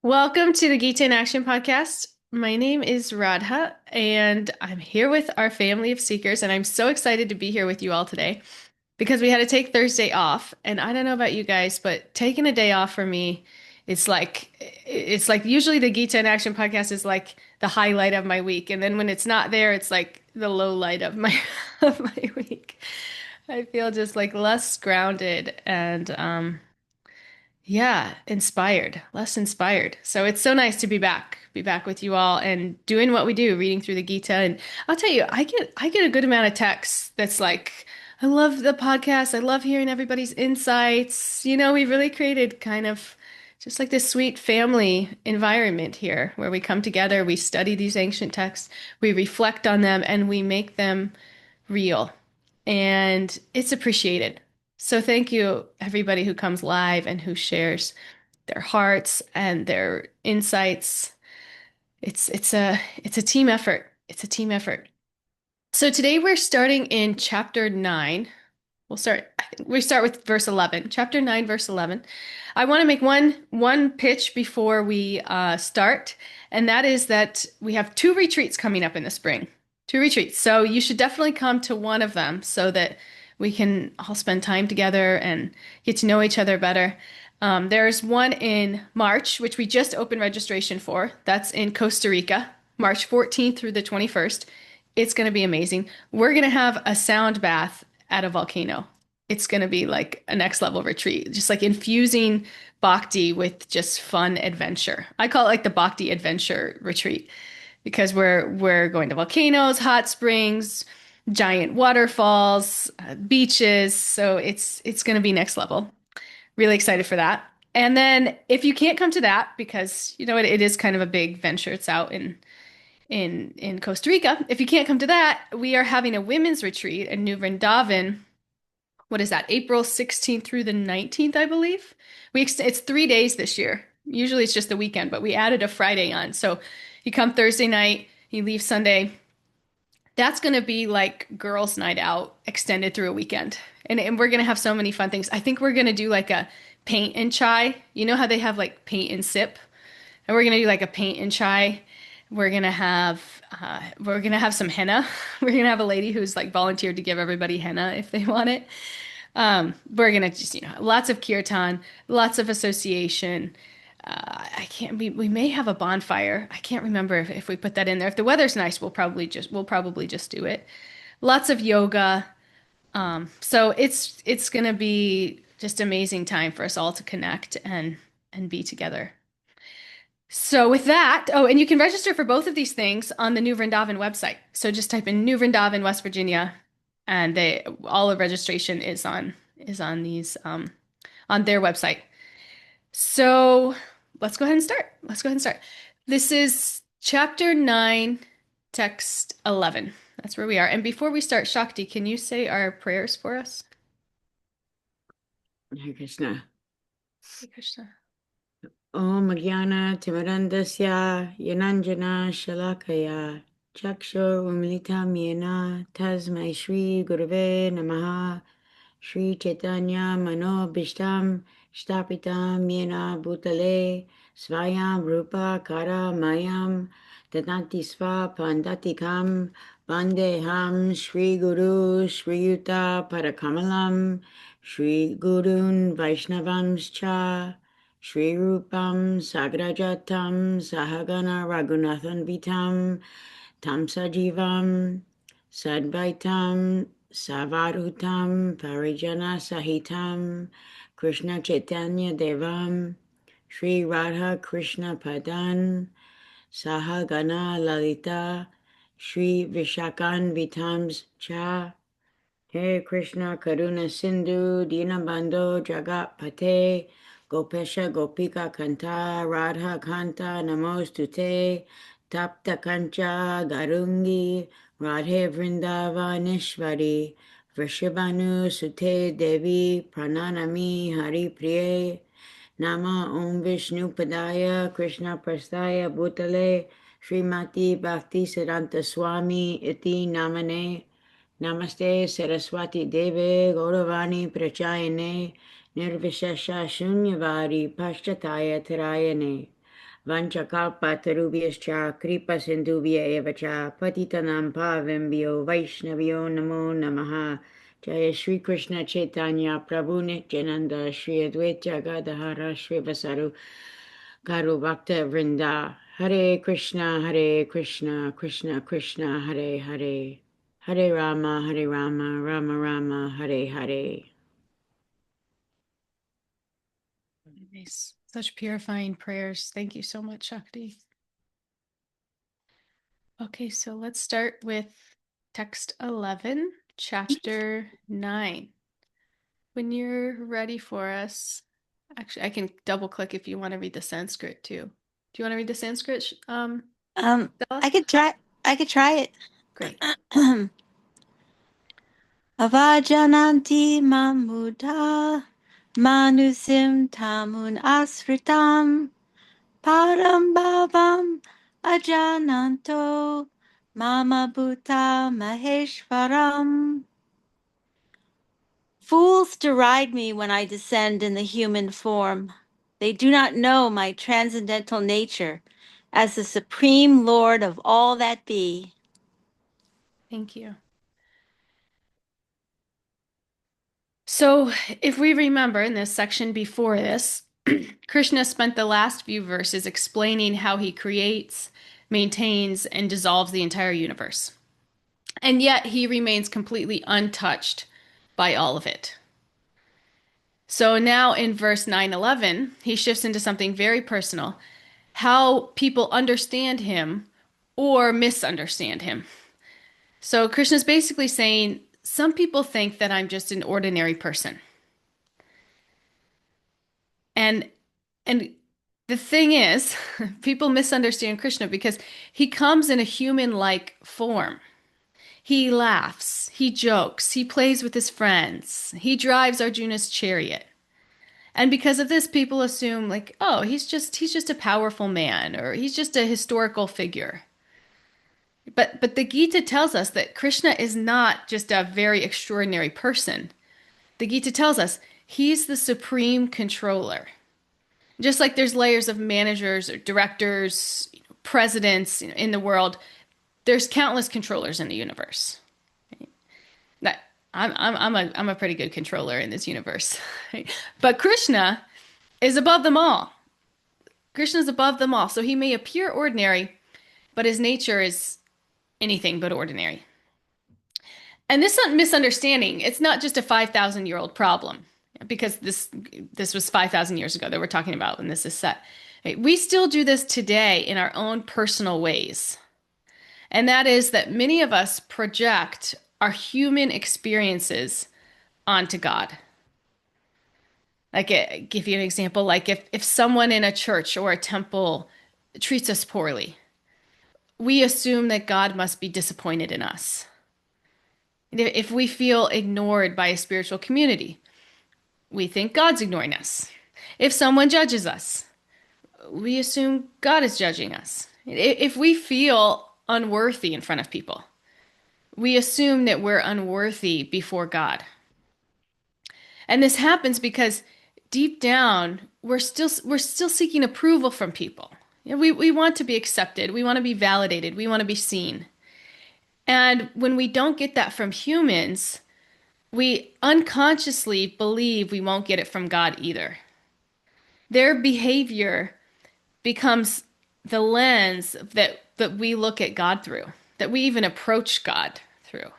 Welcome to the Gita in Action podcast. My name is Radha, and I'm here with our family of seekers, and I'm so excited to be here with you all today because we had to take Thursday off. And I don't know about you guys, but taking a day off for me, it's like usually the Gita in Action podcast is like the highlight of my week, and then when it's not there, it's like the low light of my of my week. I feel just like less grounded and yeah, inspired, less inspired. So it's so nice to be back with you all and doing what we do, reading through the Gita. And I'll tell you, I get a good amount of texts that's like, I love the podcast. I love hearing everybody's insights. We really created kind of just like this sweet family environment here where we come together, we study these ancient texts, we reflect on them, and we make them real. And it's appreciated. So thank you, everybody who comes live and who shares their hearts and their insights. It's a team effort. It's a team effort. So today we're starting in chapter 9. We start with verse 11. Chapter 9, verse 11. I want to make one pitch before we start, and that is that we have two retreats coming up in the spring. Two retreats. So you should definitely come to one of them so that we can all spend time together and get to know each other better. There's one in March, which we just opened registration for. That's in Costa Rica, March 14th through the 21st. It's going to be amazing. We're going to have a sound bath at a volcano. It's going to be like a next level retreat, just like infusing bhakti with just fun adventure. I call it like the bhakti adventure retreat because we're going to volcanoes, hot springs, giant waterfalls, beaches. So it's going to be next level. Really excited for that. And then if you can't come to that, because it is kind of a big venture, it's out in Costa Rica. If you can't come to that, we are having a women's retreat in New Vrindavan. What is that? April 16th through the 19th, I believe. It's 3 days this year. Usually it's just the weekend, but we added a Friday on. So you come Thursday night, you leave Sunday. That's going to be like girls' night out extended through a weekend. And we're going to have so many fun things. I think we're going to do like a paint and chai. You know how they have like paint and sip? And we're gonna do like a paint and chai. We're gonna have some henna. We're gonna have a lady who's like volunteered to give everybody henna if they want it. We're gonna just lots of kirtan, lots of association. I can't we may have a bonfire. I can't remember if we put that in there. If the weather's nice, we'll probably just do it. Lots of yoga. So it's gonna be just amazing time for us all to connect and be together. So with that, oh, and you can register for both of these things on the New Vrindavan website. So just type in New Vrindavan, West Virginia, and they all of registration is on these on their website. So let's go ahead and start. Let's go ahead and start. This is chapter 9, text 11. That's where we are. And before we start, Shakti, can you say our prayers for us? Hare Krishna. Hare Krishna. Om Jnana Timirandasya Yananjana Shalakaya Chakshur Umilitam Yena Tasmai Shri Gurave Namaha Shri Chaitanya Mano Bhishtam Shtapitam Yena Bhutale Svayam Rupa Kara Mayam Tatanti Sva Pandatikam Vandeham Shri Guru Shri Yuta Parakamalam Shri Gurun Vaishnavamscha Shri Rupam Sagrajatam Sahagana Raghunathan Vitam Tamsa Jivam Sadvaitam Savarutam Parijana Sahitam Krishna Chaitanya Devam Shri Radha Krishna Padan Sahagana Lalita Shri Vishakan Vitams Cha Hare Krishna Karuna Sindhu Dinabandho Jagat Pate Gopesha Gopika Kanta Radha Kanta Namostute Tapta Kancha Garungi Radhe Vrindavaneshwari Vrishabhanu Sute Devi Prananami Hari Priye Nama Om Vishnu Padaya Krishna Prasthaya Bhutale Srimati Bhakti Siddhanta Swami Iti Namane Namaste Saraswati Deve Gauravani Prachayane Nirvishesha Shunyavadi Paschataya Tarayane Vanchakalpatarubhyascha kripa sindhubhya eva cha patitanam pavembhyo vaishnavyo namo namaha. Jaya Shri Krishna Chaitanya Prabhu Nityananda Shri Advaita Gadadhara Shri Vasaru Garu Bhakta Vrinda. Hare Krishna, Hare Krishna, Krishna Krishna, Hare Hare. Hare Rama, Hare Rama, Rama Rama, Hare Hare. Nice. Such purifying prayers. Thank you so much, Shakti. Okay, so let's start with text 11, chapter 9. When you're ready for us, actually, I can double click if you want to read the Sanskrit too. Do you want to read the Sanskrit, Um, Stella? I could try. I could try it. Great. Avajananti mamuda manusim tamun asritam param bhavam ajananto mama bhuta maheshwaram. Fools deride me when I descend in the human form. They do not know my transcendental nature as the supreme Lord of all that be. Thank you. So, if we remember in this section before this, Krishna spent the last few verses explaining how he creates, maintains, and dissolves the entire universe. And yet he remains completely untouched by all of it. So now in verse 9:11, he shifts into something very personal, how people understand him or misunderstand him. So Krishna's basically saying, some people think that I'm just an ordinary person. And and the thing is, people misunderstand Krishna because he comes in a human-like form. He laughs, he jokes, he plays with his friends, he drives Arjuna's chariot. And because of this, people assume like, oh, he's just a powerful man or he's just a historical figure. But the Gita tells us that Krishna is not just a very extraordinary person. The Gita tells us he's the supreme controller. Just like there's layers of managers or directors, presidents, in the world, there's countless controllers in the universe. That I'm a pretty good controller in this universe. But Krishna is above them all. Krishna is above them all. So he may appear ordinary, but his nature is anything but ordinary. And this misunderstanding, it's not just a 5,000-year-old problem, because this was 5,000 years ago that we're talking about when this is set. We still do this today in our own personal ways. And that is that many of us project our human experiences onto God. Like, give you an example, like if someone in a church or a temple treats us poorly, we assume that God must be disappointed in us. If we feel ignored by a spiritual community, we think God's ignoring us. If someone judges us, we assume God is judging us. If we feel unworthy in front of people, we assume that we're unworthy before God. And this happens because deep down, we're still seeking approval from people. We want to be accepted, we want to be validated, we want to be seen. And when we don't get that from humans, we unconsciously believe we won't get it from God either. Their behavior becomes the lens that we look at God through, that we even approach God through.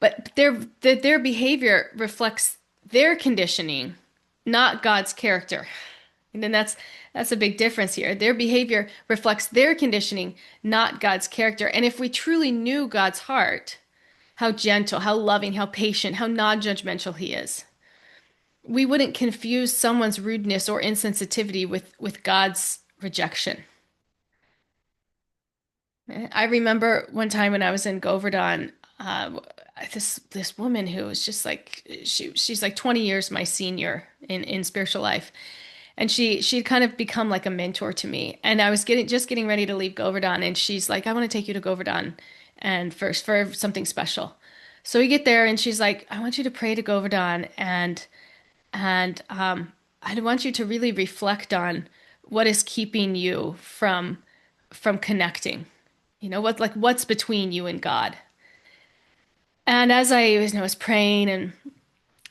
But their behavior reflects their conditioning, not God's character. And then that's a big difference here. Their behavior reflects their conditioning, not God's character. And if we truly knew God's heart, how gentle, how loving, how patient, how non-judgmental he is, we wouldn't confuse someone's rudeness or insensitivity with God's rejection. I remember one time when I was in Govardhan, this woman who was just like she's like 20 years my senior in spiritual life, and she'd kind of become like a mentor to me. And I was getting ready to leave Govardhan, and she's like, I want to take you to Govardhan and first for something special. So we get there, and she's like, I want you to pray to Govardhan, and I want you to really reflect on what is keeping you from connecting? What's between you and God? And as I was praying, and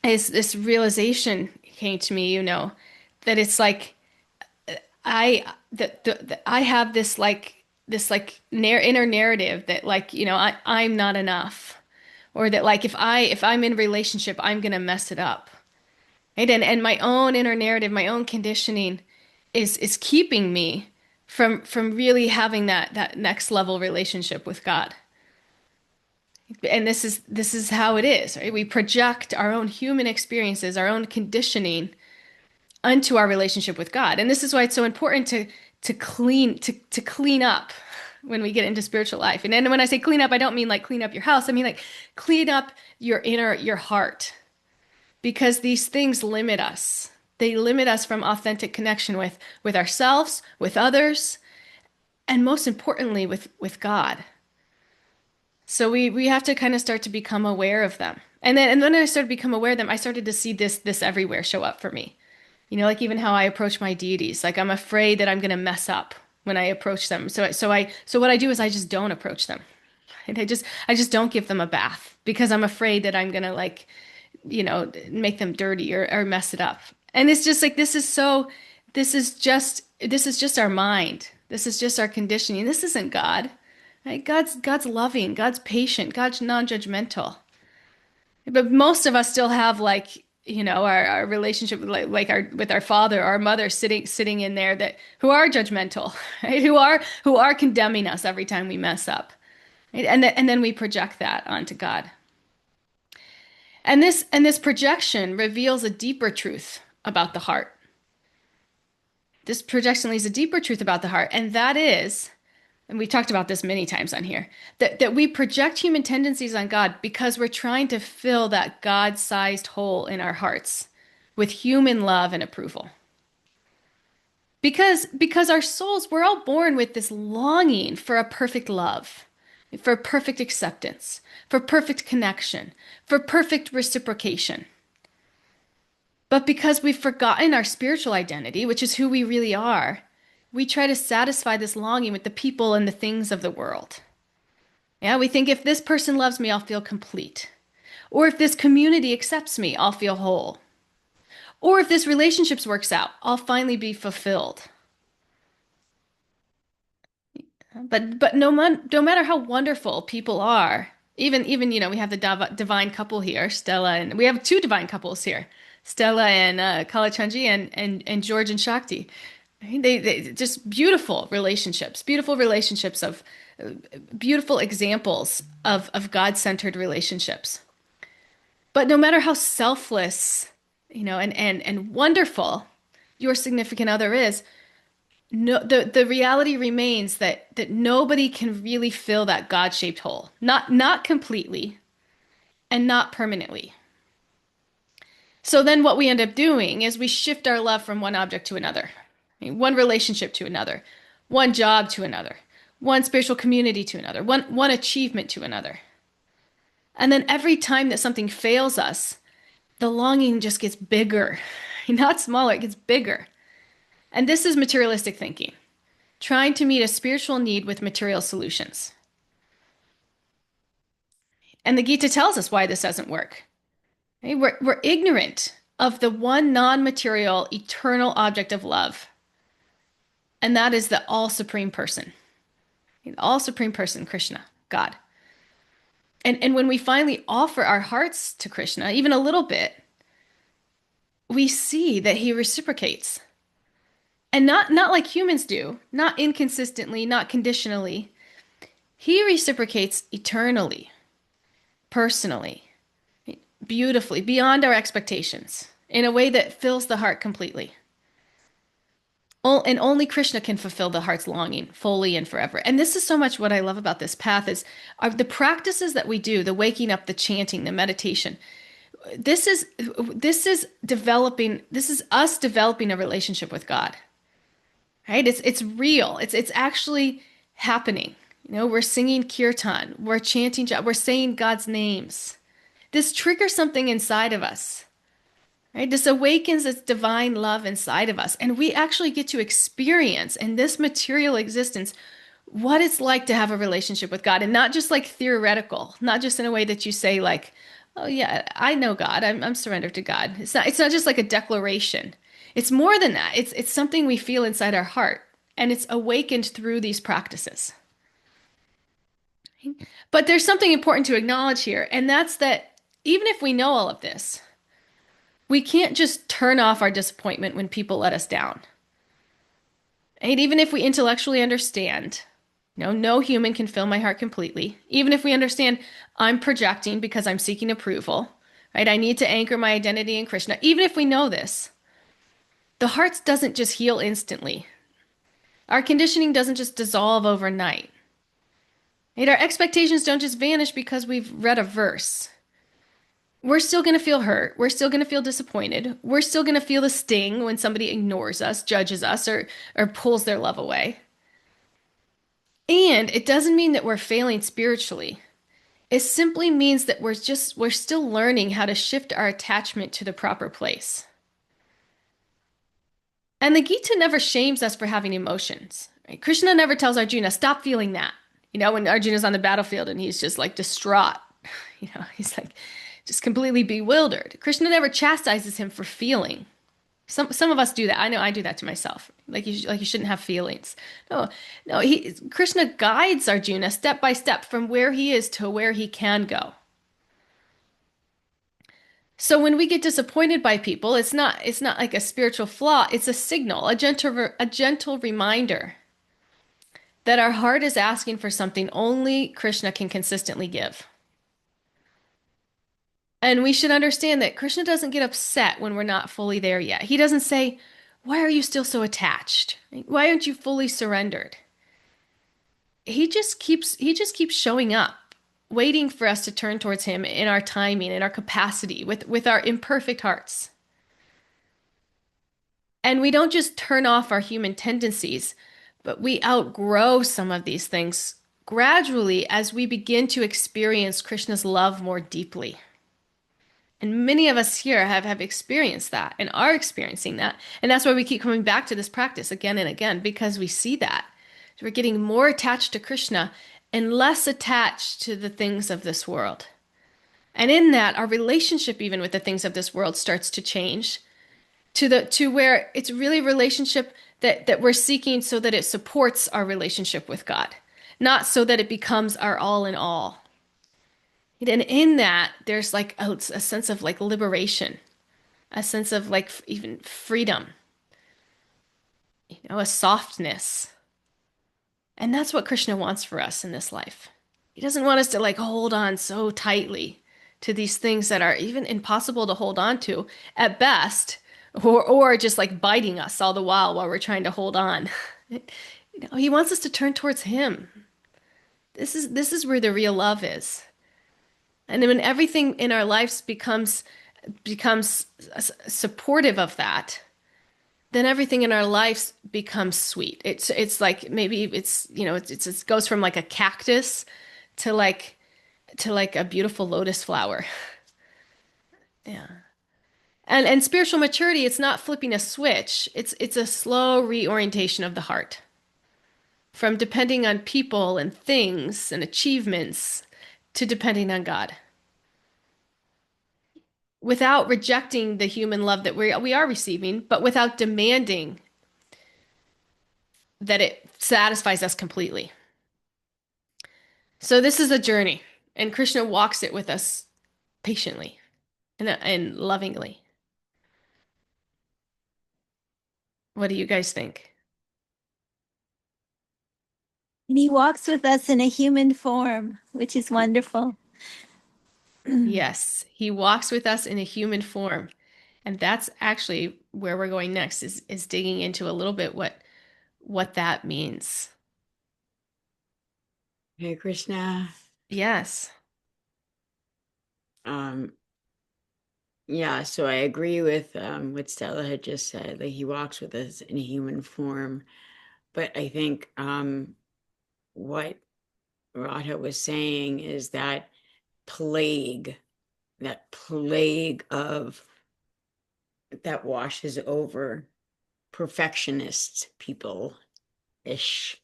as this realization came to me, that it's like I have this inner narrative that I'm not enough, or that if I'm in a relationship, I'm gonna mess it up. Right? And my own inner narrative, my own conditioning is keeping me from really having that next level relationship with God. And this is how it is, right? We project our own human experiences, our own conditioning unto our relationship with God. And this is why it's so important to clean up when we get into spiritual life. And then when I say clean up, I don't mean like clean up your house. I mean like clean up your heart, because these things limit us. They limit us from authentic connection with ourselves, with others, and most importantly with God. So we have to kind of start to become aware of them. And then I started to become aware of them, I started to see this everywhere show up for me. Like even how I approach my deities. Like I'm afraid that I'm going to mess up when I approach them. So what I do is I just don't approach them. And I just don't give them a bath because I'm afraid that I'm going to make them dirty or mess it up. And it's just like this is just our mind. This is just our conditioning. This isn't God. Right? God's loving, God's patient, God's non-judgmental. But most of us still have our relationship with our father, our mother sitting in there that who are judgmental, right? Who are condemning us every time we mess up. Right? And then we project that onto God. And this projection reveals a deeper truth about the heart. This projection leaves a deeper truth about the heart, and that is, and we've talked about this many times on here, that we project human tendencies on God because we're trying to fill that God-sized hole in our hearts with human love and approval. Because our souls, we're all born with this longing for a perfect love, for perfect acceptance, for perfect connection, for perfect reciprocation. But because we've forgotten our spiritual identity, which is who we really are, we try to satisfy this longing with the people and the things of the world. Yeah, we think if this person loves me, I'll feel complete. Or if this community accepts me, I'll feel whole. Or if this relationship works out, I'll finally be fulfilled. But no matter how wonderful people are, even we have the divine couple here, Stella, and we have two divine couples here, Stella and Kalachandji and George and Shakti. They just beautiful relationships of beautiful examples of God-centered relationships. But no matter how selfless, and wonderful your significant other is, no, the reality remains that nobody can really fill that God-shaped hole. Not completely and not permanently. So then what we end up doing is we shift our love from one object to another, one relationship to another, one job to another, one spiritual community to another, one achievement to another. And then every time that something fails us, the longing just gets bigger, not smaller, it gets bigger. And this is materialistic thinking, trying to meet a spiritual need with material solutions. And the Gita tells us why this doesn't work. Okay? We're ignorant of the one non-material, eternal object of love, and that is the all-supreme person. The all-supreme person, Krishna, God. And when we finally offer our hearts to Krishna, even a little bit, we see that he reciprocates. And not like humans do, not inconsistently, not conditionally. He reciprocates eternally, personally, beautifully, beyond our expectations, in a way that fills the heart completely. And only Krishna can fulfill the heart's longing fully and forever. And this is so much what I love about this path is the practices that we do, the waking up, the chanting, the meditation. This is us developing a relationship with God. Right? It's real. It's actually happening. We're singing kirtan, we're chanting, we're saying God's names. This triggers something inside of us. right? This awakens this divine love inside of us. And we actually get to experience in this material existence what it's like to have a relationship with God, and not just like theoretical, not just in a way that you say like, "Oh yeah, I know God. I'm surrendered to God." It's not just like a declaration. It's more than that. It's something we feel inside our heart, and it's awakened through these practices. But there's something important to acknowledge here, and that's that even if we know all of this, we can't just turn off our disappointment when people let us down. And even if we intellectually understand, no human can fill my heart completely. Even if we understand I'm projecting because I'm seeking approval, right? I need to anchor my identity in Krishna. Even if we know this, the heart doesn't just heal instantly. Our conditioning doesn't just dissolve overnight. Right? Our expectations don't just vanish because we've read a verse. We're still going to feel hurt. We're still going to feel disappointed. We're still going to feel the sting when somebody ignores us, judges us, or pulls their love away. And it doesn't mean that we're failing spiritually. It simply means that we're still learning how to shift our attachment to the proper place. And the Gita never shames us for having emotions. Right? Krishna never tells Arjuna, stop feeling that. When Arjuna's on the battlefield and he's just like distraught, he's like just completely bewildered. Krishna never chastises him for feeling. Some of us do that. I know I do that to myself. Like you shouldn't have feelings. No, no. Krishna guides Arjuna step by step from where he is to where he can go. So when we get disappointed by people, it's not like a spiritual flaw. It's a signal, a gentle reminder that our heart is asking for something only Krishna can consistently give. And we should understand that Krishna doesn't get upset when we're not fully there yet. He doesn't say, "Why are you still so attached? Why aren't you fully surrendered?" He just keeps showing up, waiting for us to turn towards him in our timing, in our capacity, with our imperfect hearts. And we don't just turn off our human tendencies, but we outgrow some of these things gradually as we begin to experience Krishna's love more deeply. And many of us here have experienced that and are experiencing that. And that's why we keep coming back to this practice again and again, because we see that. So we're getting more attached to Krishna and less attached to the things of this world. And in that, our relationship even with the things of this world starts to change to where it's really a relationship that we're seeking so that it supports our relationship with God, not so that it becomes our all in all. And in that, there's like a sense of like liberation, a sense of like even freedom, a softness. And that's what Krishna wants for us in this life. He doesn't want us to like hold on so tightly to these things that are even impossible to hold on to at best, or just like biting us all the while we're trying to hold on. He wants us to turn towards him. This is where the real love is. And when everything in our lives becomes supportive of that, then everything in our lives becomes sweet. It's like maybe it goes from like a cactus to like a beautiful lotus flower. Yeah. And spiritual maturity, it's not flipping a switch. It's a slow reorientation of the heart from depending on people and things and achievements to depending on God, without rejecting the human love that we are receiving, but without demanding that it satisfies us completely. So this is a journey, and Krishna walks it with us patiently and lovingly. What do you guys think? And he walks with us in a human form, which is wonderful. Yes, he walks with us in a human form. And that's actually where we're going next is digging into a little bit what that means. Hey, Krishna. Yes. Um, yeah, so I agree with what Stella had just said. Like he walks with us in a human form. But I think what Radha was saying is that plague of that washes over perfectionist people-ish.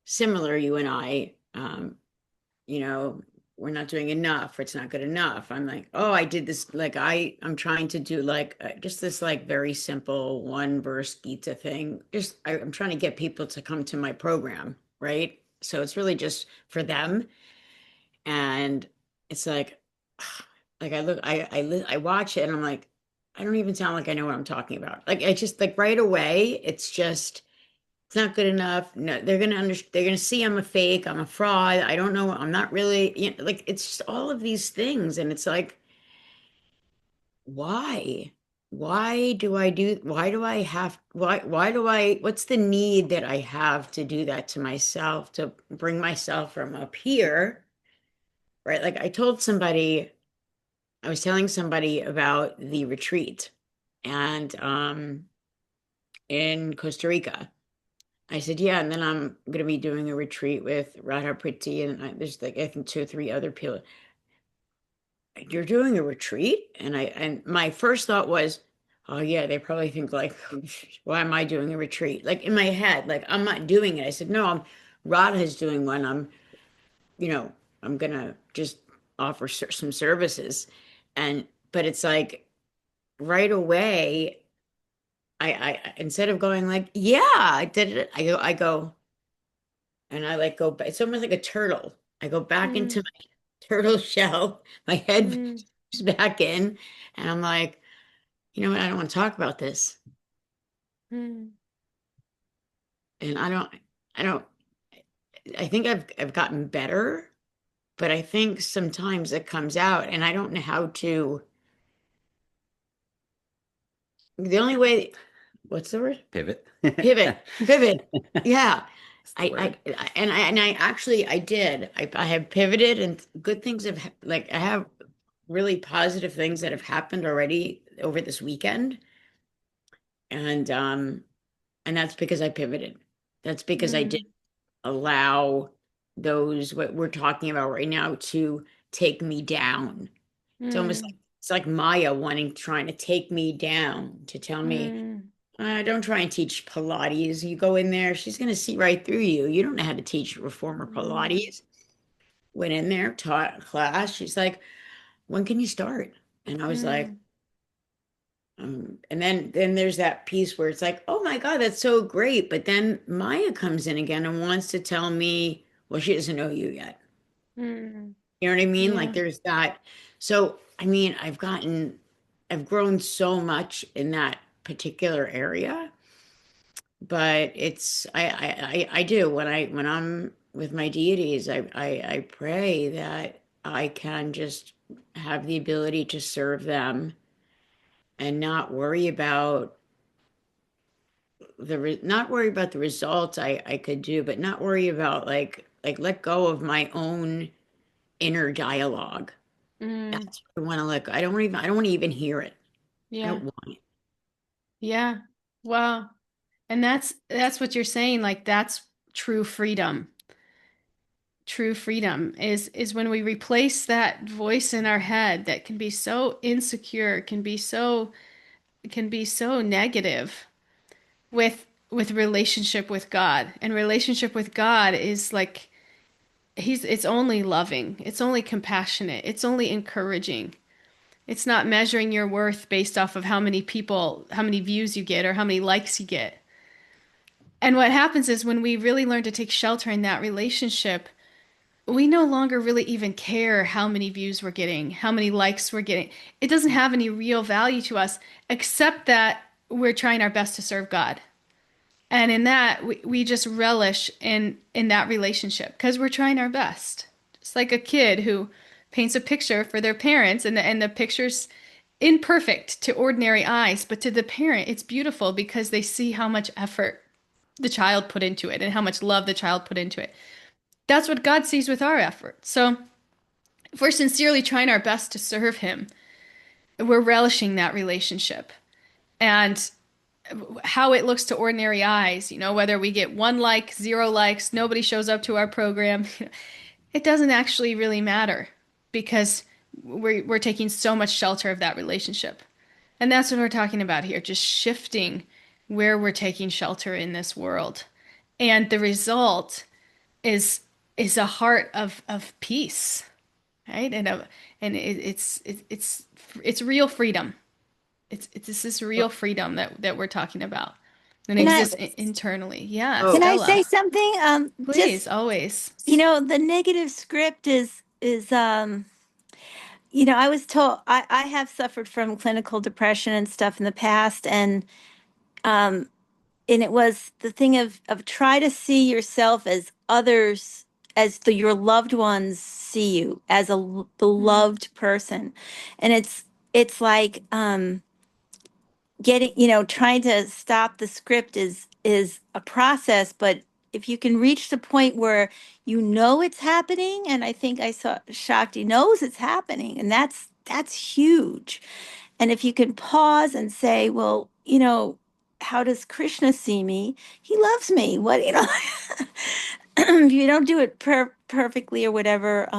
Similar, you and I, you know, we're not doing enough, or it's not good enough. I'm like, oh, I did this. Like I'm trying to do like just this like very simple one verse Gita thing. I'm trying to get people to come to my program, right? So it's really just for them. And it's like I watch it and I'm like, I don't even sound like I know what I'm talking about. Like I just like right away, it's not good enough. No, they're gonna see I'm a fake, I'm a fraud. I don't know, I'm not really, like it's just all of these things. And it's like, why? Why do I have why do I what's the need that I have to do that to myself, to bring myself from up here, right? Like I was telling somebody about the retreat and in Costa Rica. I said, yeah, and then I'm going to be doing a retreat with Radha Priti and there's like I think two or three other people. You're doing a retreat? And my first thought was, oh yeah, they probably think like, why am I doing a retreat? Like in my head, like I'm not doing it. I said, no, Radha's doing one. You know, I'm gonna just offer some services. And but it's like right away, I instead of going like, yeah, I did it, I go, and I like go back. It's almost like a turtle. I go back into Mm, my turtle shell, my head mm, is back in, and I'm like, you know what? I don't want to talk about this. mm, And I don't, I think I've gotten better, but I think sometimes it comes out and I don't know how to, the only way, what's the word? Pivot. Pivot. Yeah. That's the word. And I actually, I did, I have pivoted and good things like, I have really positive things that have happened already over this weekend. And, um, and that's because I pivoted. That's because I did mm, allow those what we're talking about right now to take me down. It's almost like mm, it's like Maya trying to take me down to tell me, mm, don't try and teach Pilates. You go in there, she's going to see right through you. You don't know how to teach reformer mm, Pilates. Went in there, taught a class. She's like, when can you start? And I was like, mm, and then there's that piece where it's like, oh my God, that's so great. But then Maya comes in again and wants to tell me, well, she doesn't know you yet. mm. You know what I mean? Like Yeah. there's that. So, I mean, I've grown so much in that particular area, but I do when I'm with my deities, I pray that I can just have the ability to serve them and not worry about not worry about the results I could do, but not worry about like let go of my own inner dialogue. Mm, That's what I want to let go. I don't want to even hear it. I yeah. don't want it. Yeah. Wow. And that's what you're saying. Like that's true freedom. True freedom is when we replace that voice in our head that can be so insecure, can be so negative with relationship with God. And relationship with God is like it's only loving, it's only compassionate, it's only encouraging. It's not measuring your worth based off of how many people, how many views you get or how many likes you get. And what happens is when we really learn to take shelter in that relationship, we no longer really even care how many views we're getting, how many likes we're getting. It doesn't have any real value to us, except that we're trying our best to serve God. And in that, we just relish in that relationship because we're trying our best. It's like a kid who paints a picture for their parents, and the picture's imperfect to ordinary eyes, but to the parent, it's beautiful because they see how much effort the child put into it and how much love the child put into it. That's what God sees with our effort. So if we're sincerely trying our best to serve Him, we're relishing that relationship. And how it looks to ordinary eyes, whether we get one like, zero likes, nobody shows up to our program, it doesn't actually really matter because we're taking so much shelter of that relationship. And that's what we're talking about here, just shifting where we're taking shelter in this world. And the result is a heart of peace, right? It's real freedom. It's this Oh, real freedom that we're talking about and Can I exists internally. Yeah, oh, can I say Stella, something? please, Just always. the negative script is I was told I have suffered from clinical depression and stuff in the past, um and it was the thing of try to see yourself as others, as your loved ones see you as a Mm, beloved person. And it's like getting, trying to stop the script is a process, but if you can reach the point where it's happening, and I think I saw Shakti knows it's happening, and that's huge. And if you can pause and say, well, how does Krishna see me? He loves me. What, if you don't do it perfectly or whatever,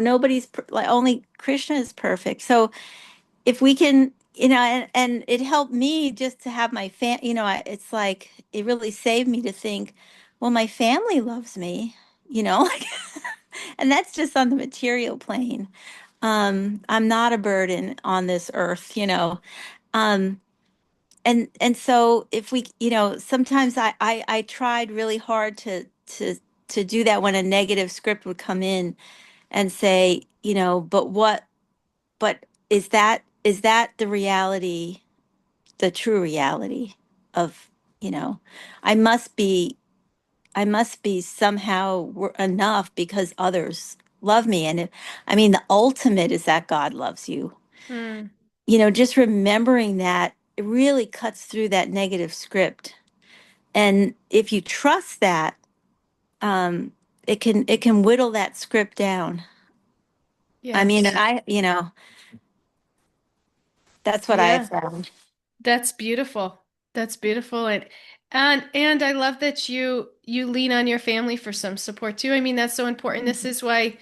nobody's like, only Krishna is perfect. So if we can, and it helped me just to have my it's like, it really saved me to think, well, my family loves me, like, and that's just on the material plane. I'm not a burden on this earth, um and so if we, sometimes I tried really hard to do that when a negative script would come in and say, but is that the reality, the true reality of, you know i must be I must be somehow enough because others love me. And I mean, the ultimate is that God loves you. mm, Just remembering that, it really cuts through that negative script. And if you trust that, it can whittle that script down. I mean, and yes. that's what I Yeah. found. That's beautiful. That's beautiful. And I love that you lean on your family for some support too. I mean, that's so important. This is why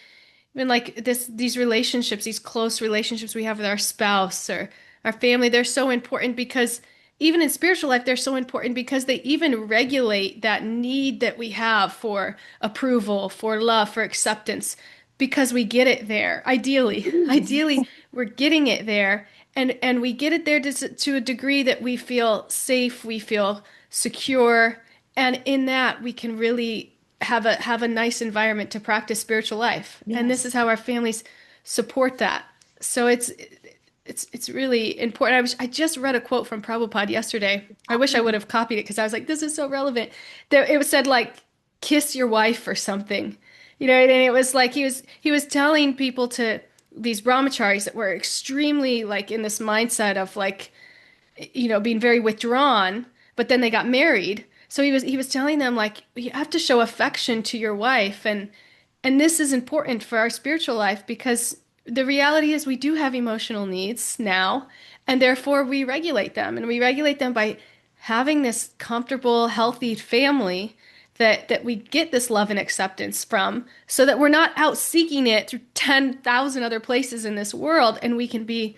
even like these relationships, these close relationships we have with our spouse or our family, they're so important because even in spiritual life, they're so important because they even regulate that need that we have for approval, for love, for acceptance, because we get it there. Ideally, ideally, we're getting it there, and we get it there to a degree that we feel safe, we feel secure, and in that we can really have a nice environment to practice spiritual life. And this is Yes. how our families support that. So it's really important. I just read a quote from Prabhupada yesterday. I wish I would have copied it because I was like, this is so relevant. It was said like, kiss your wife or something, and it was like he was telling people to these brahmacharis that were extremely like in this mindset of like being very withdrawn, but then they got married. So he was telling them like you have to show affection to your wife and this is important for our spiritual life because the reality is we do have emotional needs now and therefore we regulate them and we regulate them by having this comfortable, healthy family that we get this love and acceptance from so that we're not out seeking it through 10,000 other places in this world and we can be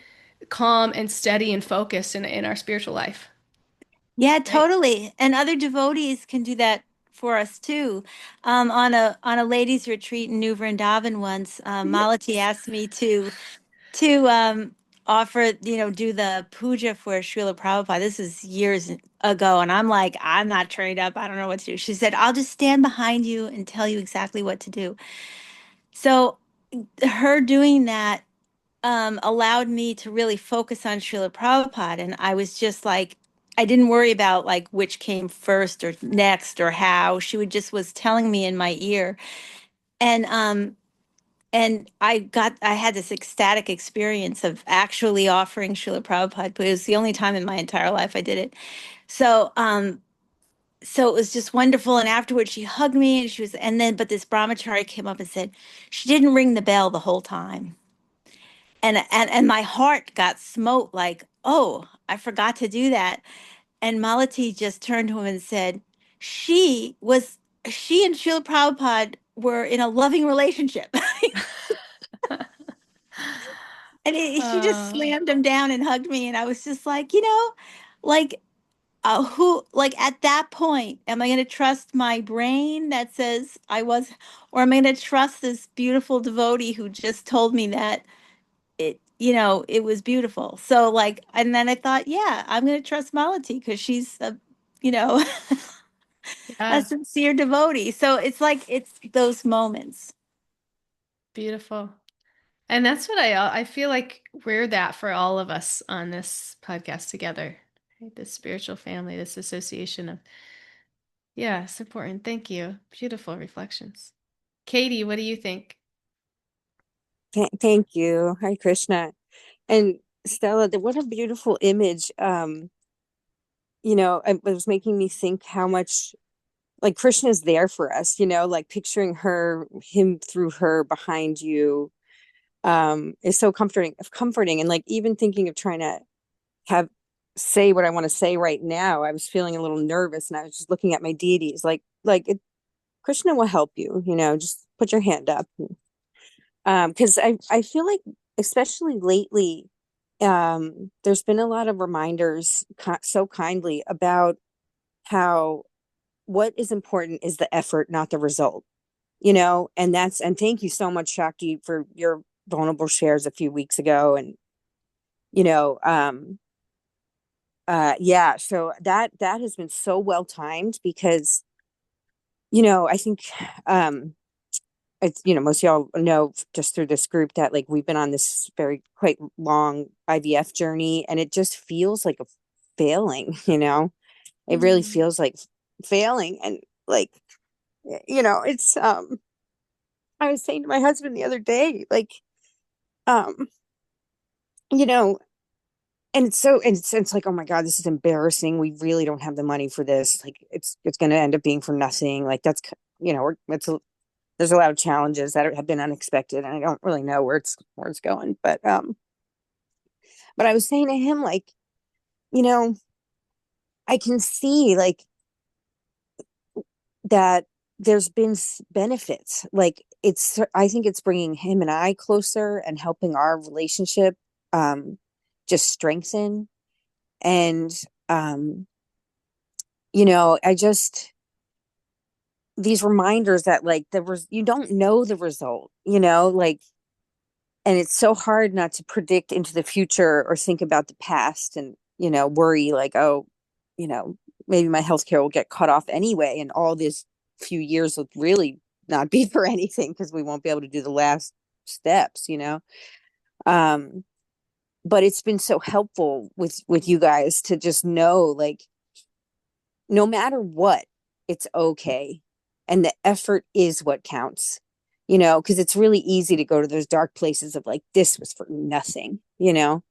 calm and steady and focused in our spiritual life, Yeah, right? totally. And other devotees can do that for us too. On a ladies' retreat in New Vrindavan once, Malati asked me to offer, do the puja for Srila Prabhupada. This is years ago, and I'm like, I'm not trained up. I don't know what to do. She said, I'll just stand behind you and tell you exactly what to do. So her doing that allowed me to really focus on Srila Prabhupada. And I was just like, I didn't worry about like which came first or next or how. She would just was telling me in my ear. And I had this ecstatic experience of actually offering Srila Prabhupada, but it was the only time in my entire life I did it. So it was just wonderful. And afterwards she hugged me and but this brahmachari came up and said, she didn't ring the bell the whole time. And my heart got smote like, oh, I forgot to do that. And Malati just turned to him and said, she was she and Srila Prabhupada were in a loving relationship. And she just Oh, slammed him down and hugged me. And I was just like, like, like at that point, am I going to trust my brain that says I was, or am I going to trust this beautiful devotee who just told me that it was beautiful? So, like, and then I thought, yeah, I'm going to trust Malati because she's you know, a yeah, sincere devotee. So it's those moments. beautiful. And that's what I feel like we're that for all of us on this podcast together. Right? This spiritual family, this association of, yeah, it's important. Thank you. Beautiful reflections. Katie, what do you think? Thank you. Hi, Krishna. And Stella, what a beautiful image. It was making me think how much like Krishna's there for us, like picturing him through her behind you, is so comforting. And like even thinking of trying to have say what I want to say right now, I was feeling a little nervous and I was just looking at my deities, Krishna will help you, just put your hand up. Because I feel like, especially lately, there's been a lot of reminders so kindly about how what is important is the effort, not the result, and thank you so much, Shakti, for your vulnerable shares a few weeks ago. And, you know, um, yeah, so that has been so well timed because, I think, it's, most of y'all know just through this group that like we've been on this very quite long IVF journey, and it just feels like a failing, it really Mm. feels like failing. And like, it's I was saying to my husband the other day, like, um, you know, and it's like, oh my God, this is embarrassing. We really don't have the money for this. Like, it's going to end up being for nothing. Like, that's, there's a lot of challenges that have been unexpected, and I don't really know where it's going. But I was saying to him, like, you know, I can see like that there's been benefits. Like, I think it's bringing him and I closer and helping our relationship um just strengthen. And um I just these reminders that like you don't know the result, like, and it's so hard not to predict into the future or think about the past and, worry like, oh, you know maybe my healthcare will get cut off anyway, and all this few years will really not be for anything because we won't be able to do the last steps. um but it's been so helpful with you guys to just know, like, no matter what, it's okay. And the effort is what counts, because it's really easy to go to those dark places of like, this was for nothing, and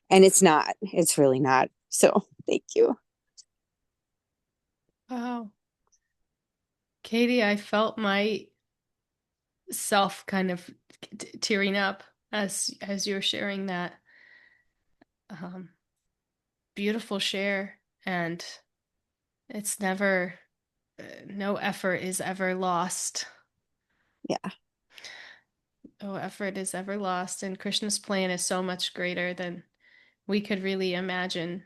it's not, it's really not. So thank you. Wow. Katie, I felt myself kind of tearing up as you're sharing that um, beautiful share. And it's never, no effort is ever lost. Yeah. No effort is ever lost. And Krishna's plan is so much greater than we could really imagine.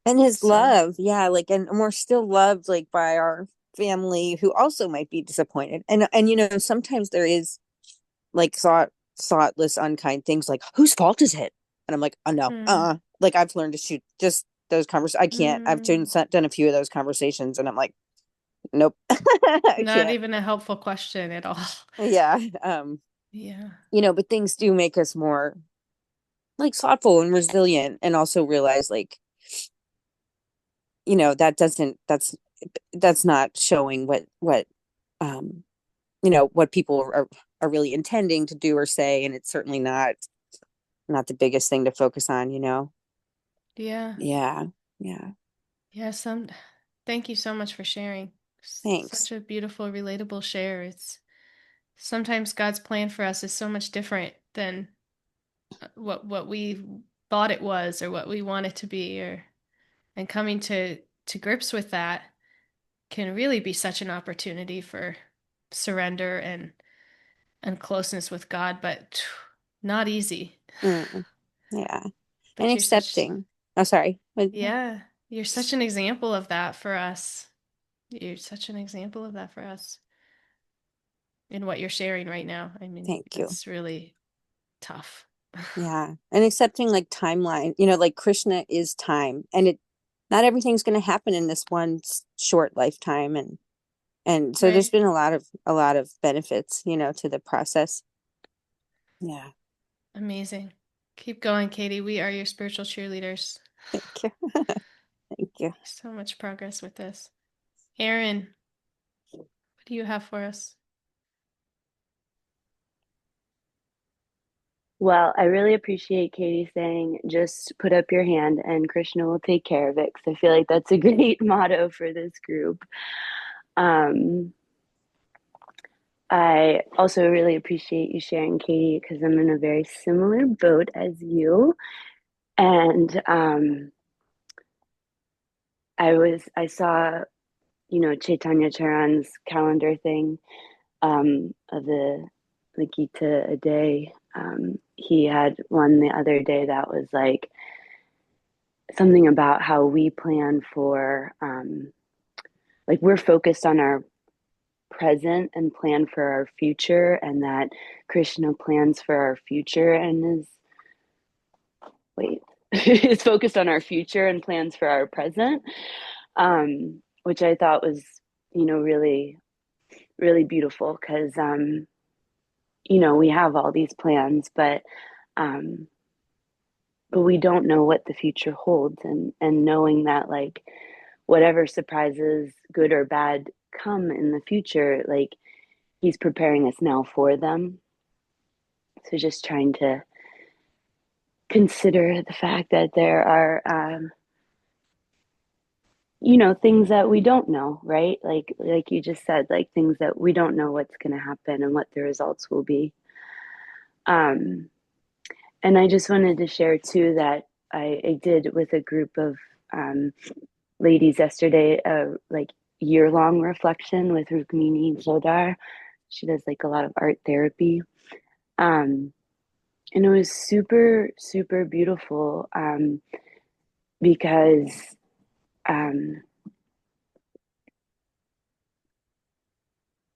And his So, love, yeah, like, and we're still loved, like, by our family who also might be disappointed. And sometimes there is like thoughtless, unkind things like, whose fault is it? And I'm like, oh no, mm, like, I've learned to shoot just those conversations. I can't. I've mm, done a few of those conversations, and I'm like, nope, I not can't. even a helpful question at all. Yeah. Yeah. But things do make us more like thoughtful and resilient, and also realize, like, that doesn't that's not showing um what people are really intending to do or say, and it's certainly not the biggest thing to focus on. Yeah. Yeah. Yeah. Yeah. Thank you so much for sharing. Thanks. Such a beautiful, relatable share. It's sometimes God's plan for us is so much different than what we thought it was or what we want it to be, and coming to grips with that can really be such an opportunity for surrender and closeness with God, but not easy. Mm, yeah. And But you're such, accepting. Oh, sorry. yeah, you're such an example of that for us. You're such an example of that for us in what you're sharing right now. I mean, Thank you. that's really tough. Yeah. And accepting like timeline, you know, like Krishna is time, and it not everything's going to happen in this one short lifetime. And so there's Right. been a lot of benefits, you know, to the process. Yeah. Amazing. Keep going, Katie. We are your spiritual cheerleaders. Thank you. Thank you. So much progress with this. Aaron, what do you have for us? Well, I really appreciate Katie saying just put up your hand and Krishna will take care of it, because I feel like that's a great motto for this group. Um, I also really appreciate you sharing, Katie, because I'm in a very similar boat as you. And I saw, Chaitanya Charan's calendar thing, of the Gita a day. He had one the other day that was like something about how we plan for, like we're focused on our present and plan for our future, and that Krishna plans for our future and is focused on our future and plans for our present, which I thought was, really, really beautiful, because, we have all these plans, um, but we don't know what the future holds, and knowing that, like, whatever surprises, good or bad, come in the future, like he's preparing us now for them. So just trying to consider the fact that there are, things that we don't know, right? Like you just said, like things that we don't know what's going to happen and what the results will be. Um, and I just wanted to share too that I did with a group of, ladies yesterday, like year-long reflection with Rukmini Zodar. She does like a lot of art therapy. Um, and it was super, super beautiful, because, um,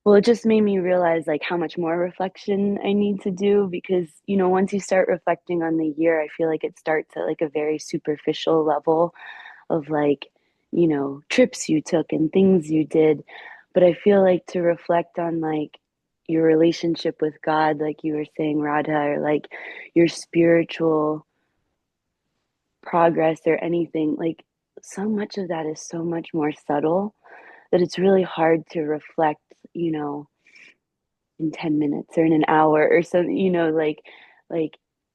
well, it just made me realize like how much more reflection I need to do, because, once you start reflecting on the year, I feel like it starts at like a very superficial level of like, trips you took and things you did. But I feel like to reflect on like your relationship with God, like you were saying, Radha, or like your spiritual progress or anything, like so much of that is so much more subtle that it's really hard to reflect, in 10 minutes or in an hour or something, like,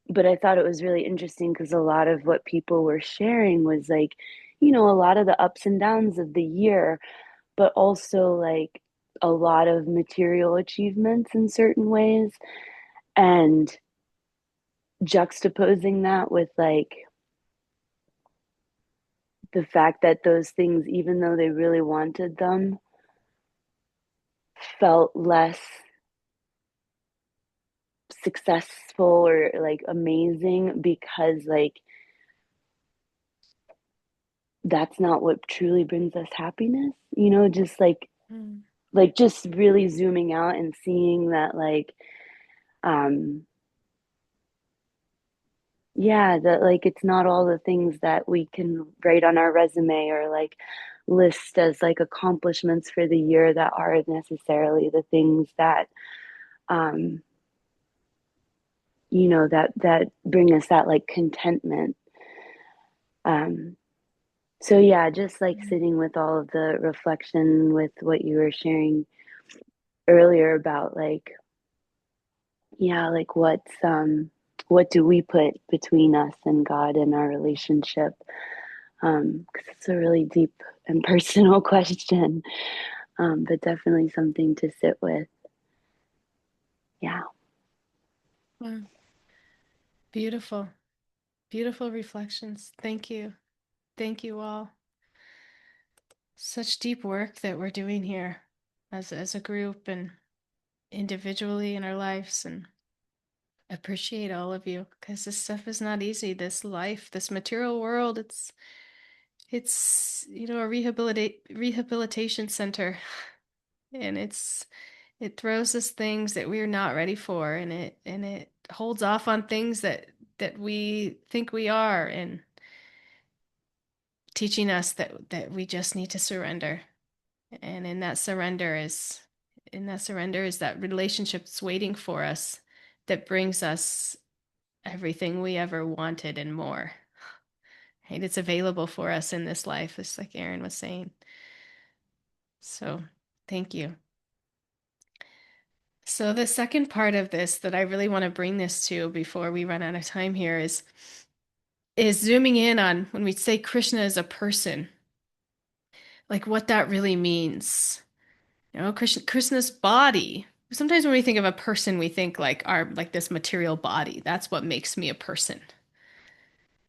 but I thought it was really interesting because a lot of what people were sharing was like, a lot of the ups and downs of the year, but also like a lot of material achievements in certain ways, and juxtaposing that with like the fact that those things, even though they really wanted them, felt less successful or like amazing, because like that's not what truly brings us happiness, just Mm. like just really zooming out and seeing that, like, um yeah, that like it's not all the things that we can write on our resume or like list as like accomplishments for the year that are necessarily the things that, um that bring us that like contentment. um so yeah, just like sitting with all of the reflection with what you were sharing earlier about like, yeah, like what do we put between us and God in our relationship? Because it's a really deep and personal question, but definitely something to sit with. Yeah. Wow. Beautiful, beautiful reflections. Thank you. Thank you all. Such deep work that we're doing here as a group and individually in our lives. And appreciate all of you, because this stuff is not easy. This life, this material world, it's a rehabilitation center, and it throws us things that we're not ready for, and it holds off on things that we think we are, and teaching us that we just need to surrender. And in that surrender is that relationship that's waiting for us, that brings us everything we ever wanted and more. Right? It's available for us in this life, just like Aaron was saying. So thank you. So the second part of this that I really want to bring this to before we run out of time here is zooming in on when we say Krishna is a person, like what that really means. Krishna's body. Sometimes when we think of a person, we think like this material body. That's what makes me a person.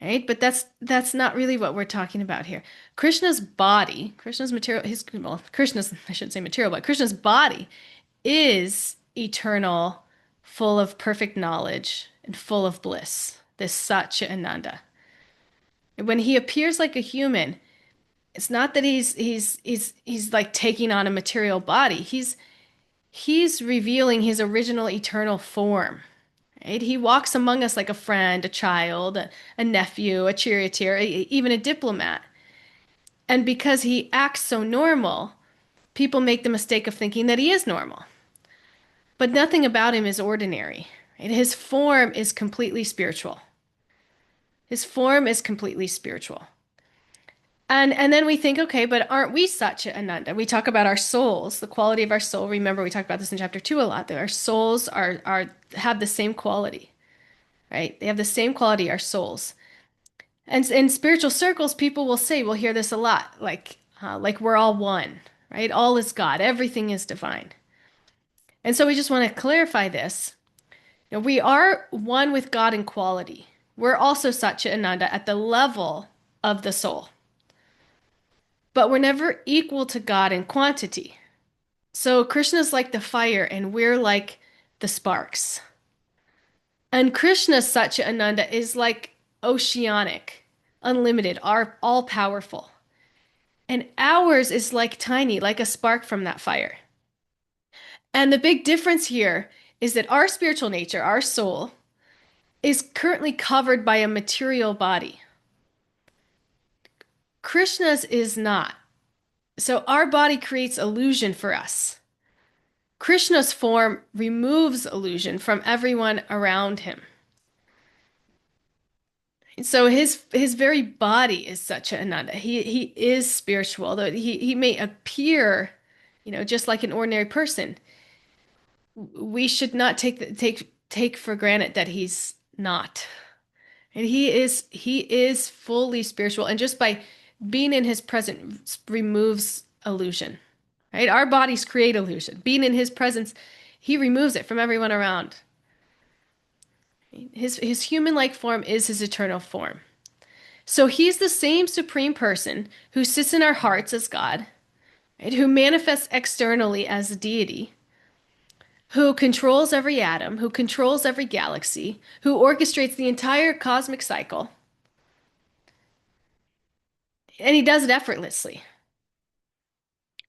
Right? But that's not really what we're talking about here. Krishna's body, Krishna's material, Krishna's, I shouldn't say material, but Krishna's body is eternal, full of perfect knowledge and full of bliss. This Satya Ananda. When he appears like a human, it's not that he's like taking on a material body. He's revealing his original eternal form. Right? He walks among us like a friend, a child, a nephew, a charioteer, even a diplomat. And because he acts so normal, people make the mistake of thinking that he is normal. But nothing about him is ordinary. Right? His form is completely spiritual. His form is completely spiritual. And then we think, okay, but aren't we Satya Ananda? We talk about our souls, the quality of our soul. Remember, we talked about this in chapter 2 a lot, that our souls have the same quality, right? They have the same quality, our souls. And in spiritual circles, people will say, we'll hear this a lot, like we're all one, right? All is God, everything is divine. And so we just want to clarify this. We are one with God in quality. We're also Satya Ananda at the level of the soul. But we're never equal to God in quantity. So Krishna's like the fire and we're like the sparks. And Krishna's Satya Ananda is like oceanic, unlimited, all powerful. And ours is like tiny, like a spark from that fire. And the big difference here is that our spiritual nature, our soul, is currently covered by a material body. Krishna's is not. So our body creates illusion for us. Krishna's form removes illusion from everyone around him. So his very body is Satya Ananda. He is spiritual, though he may appear, just like an ordinary person. We should not take for granted that he's not. And he is fully spiritual, and just by being in his presence removes illusion. Right? Our bodies create illusion. Being in his presence, he removes it from everyone around. His human-like form is his eternal form. So he's the same supreme person who sits in our hearts as God, right? Who manifests externally as a deity, who controls every atom, who controls every galaxy, who orchestrates the entire cosmic cycle. And he does it effortlessly.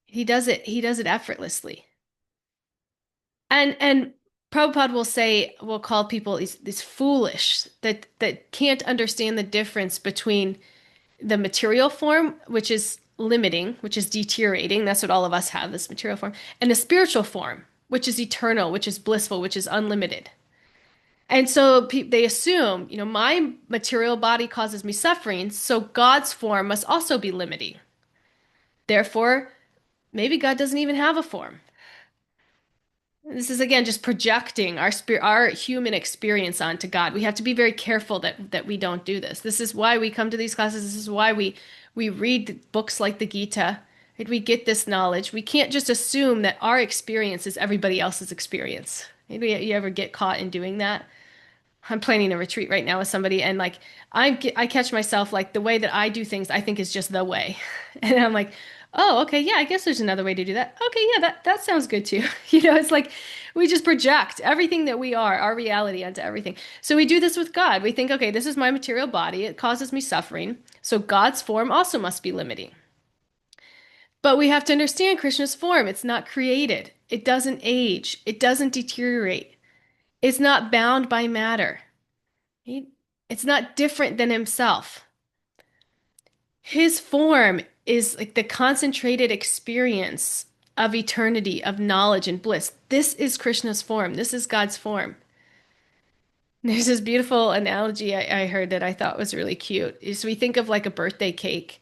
He does it effortlessly. And Prabhupada will call people these foolish that can't understand the difference between the material form, which is limiting, which is deteriorating. That's what all of us have, this material form, and the spiritual form, which is eternal, which is blissful, which is unlimited. And so they assume, my material body causes me suffering, so God's form must also be limiting. Therefore, maybe God doesn't even have a form. This is again just projecting our human experience onto God. We have to be very careful that we don't do this. This is why we come to these classes. This is why we read books like the Gita. Right? We get this knowledge. We can't just assume that our experience is everybody else's experience. Maybe you ever get caught in doing that. I'm planning a retreat right now with somebody, and I catch myself like the way that I do things I think is just the way, and I'm like, oh, okay, yeah, I guess there's another way to do that. Okay, yeah, that sounds good too. You know, it's like we just project everything that we are, our reality onto everything. So we do this with God. We think, okay, this is my material body. It causes me suffering. So God's form also must be limiting. But we have to understand Krishna's form. It's not created. It doesn't age. It doesn't deteriorate. It's not bound by matter. Right? It's not different than himself. His form is like the concentrated experience of eternity, of knowledge and bliss. This is Krishna's form. This is God's form. There's this beautiful analogy I heard that I thought was really cute. Is we think of like a birthday cake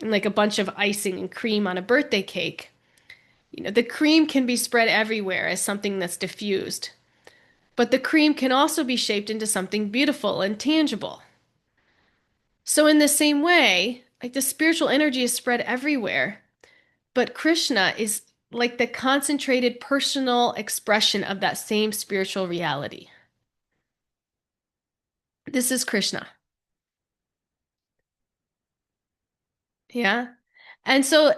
and like a bunch of icing and cream on a birthday cake. You know, the cream can be spread everywhere as something that's diffused, but the cream can also be shaped into something beautiful and tangible. So in the same way, like the spiritual energy is spread everywhere, but Krishna is like the concentrated personal expression of that same spiritual reality. This is Krishna. Yeah. And so